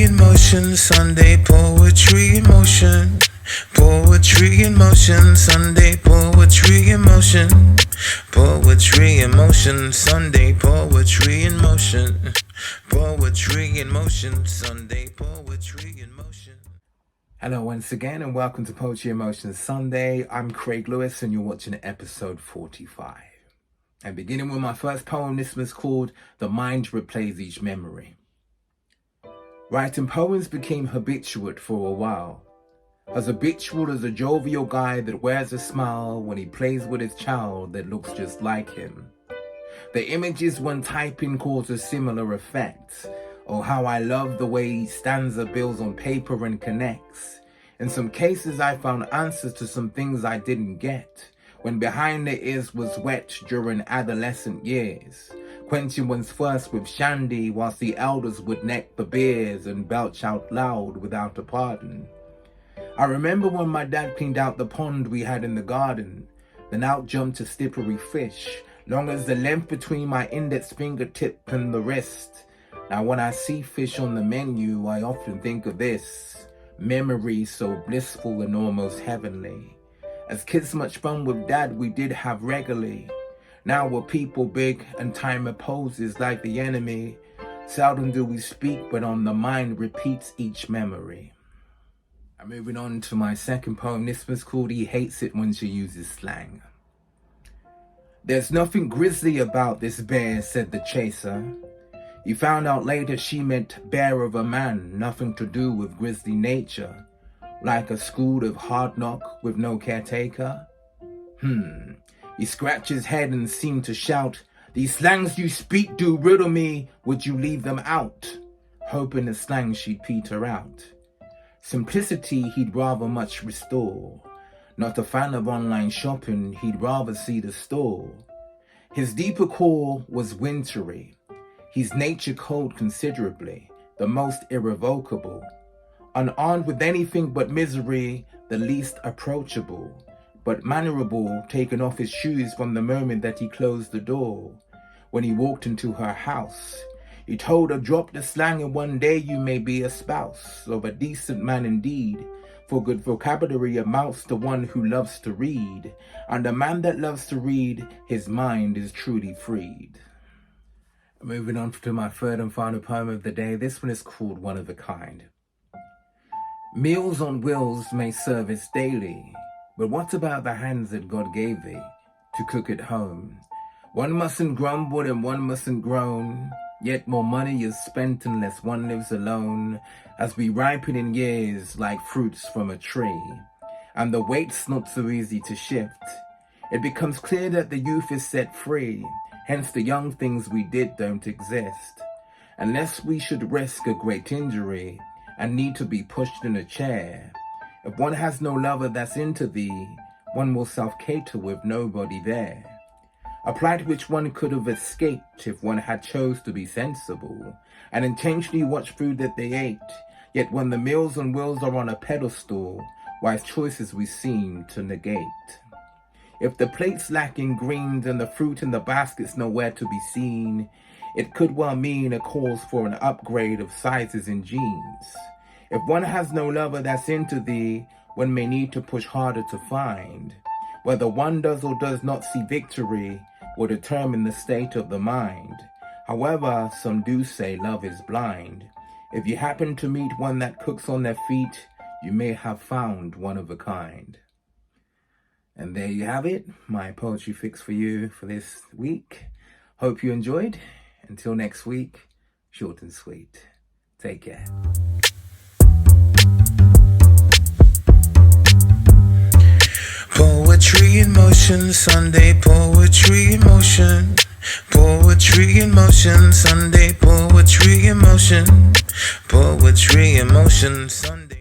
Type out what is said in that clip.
Poetry in motion, Sunday poetry in motion. Poetry in motion, Sunday poetry in motion. Poetry in motion, Sunday poetry in motion. Poetry in motion, Sunday poetry in motion. Hello once again and welcome to Poetry in Motion Sunday. I'm Craig Lewis and you're watching episode 45. And beginning with my first poem, this was called The Mind Replays Each Memory. Writing poems became habitual for a while. As habitual as a jovial guy that wears a smile when he plays with his child that looks just like him. The images when typing cause a similar effect. Oh, how I love the way stanza builds on paper and connects. In some cases I found answers to some things I didn't get, when behind the ears was wet during adolescent years, quenching one's thirst with shandy whilst the elders would neck the beers and belch out loud without a pardon. I remember when my dad cleaned out the pond we had in the garden, then out jumped a slippery fish, long as the length between my index fingertip and the wrist. Now when I see fish on the menu, I often think of this, memories so blissful and almost heavenly. As kids, much fun with dad we did have regularly. Now we're people big and time opposes like the enemy. Seldom do we speak, but on the mind repeats each memory. I'm moving on to my second poem. This was called He Hates It When She Uses Slang. There's nothing grisly about this bear, said the chaser. He found out later she meant bear of a man, nothing to do with grisly nature. Like a school of hard knock with no caretaker? He scratched his head and seemed to shout, "These slangs you speak do riddle me, would you leave them out?" Hoping the slang she'd peter out. Simplicity he'd rather much restore. Not a fan of online shopping, he'd rather see the store. His deeper core was wintry. His nature cold considerably, the most irrevocable. Unarmed with anything but misery, the least approachable, but mannerable, taking off his shoes from the moment that he closed the door. When he walked into her house, he told her, "Drop the slang and one day you may be a spouse of a decent man indeed, for good vocabulary amounts to one who loves to read, and a man that loves to read, his mind is truly freed." Moving on to my third and final poem of the day, this one is called One of a Kind. Meals on wheels may service daily, but what about the hands that God gave thee to cook at home? One mustn't grumble and one mustn't groan, yet more money is spent unless one lives alone, as we ripen in years like fruits from a tree, and the weight's not so easy to shift. It becomes clear that the youth is set free, hence the young things we did don't exist. Unless we should risk a great injury and need to be pushed in a chair. If one has no lover that's into thee, one will self-cater with nobody there. A plight which one could have escaped if one had chose to be sensible and intentionally watch food that they ate. Yet when the meals on wheels are on a pedestal, wise choices we seem to negate. If the plate's lacking greens and the fruit in the basket's nowhere to be seen, it could well mean a cause for an upgrade of sizes in jeans. If one has no lover that's into thee, one may need to push harder to find. Whether one does or does not see victory will determine the state of the mind. However, some do say love is blind. If you happen to meet one that cooks on their feet, you may have found one of a kind. And there you have it, my poetry fix for you for this week. Hope you enjoyed. Until next week, short and sweet. Take care. Poetry in motion, Sunday poetry in motion. Poetry in motion, Sunday poetry in motion. Poetry in motion, Sunday.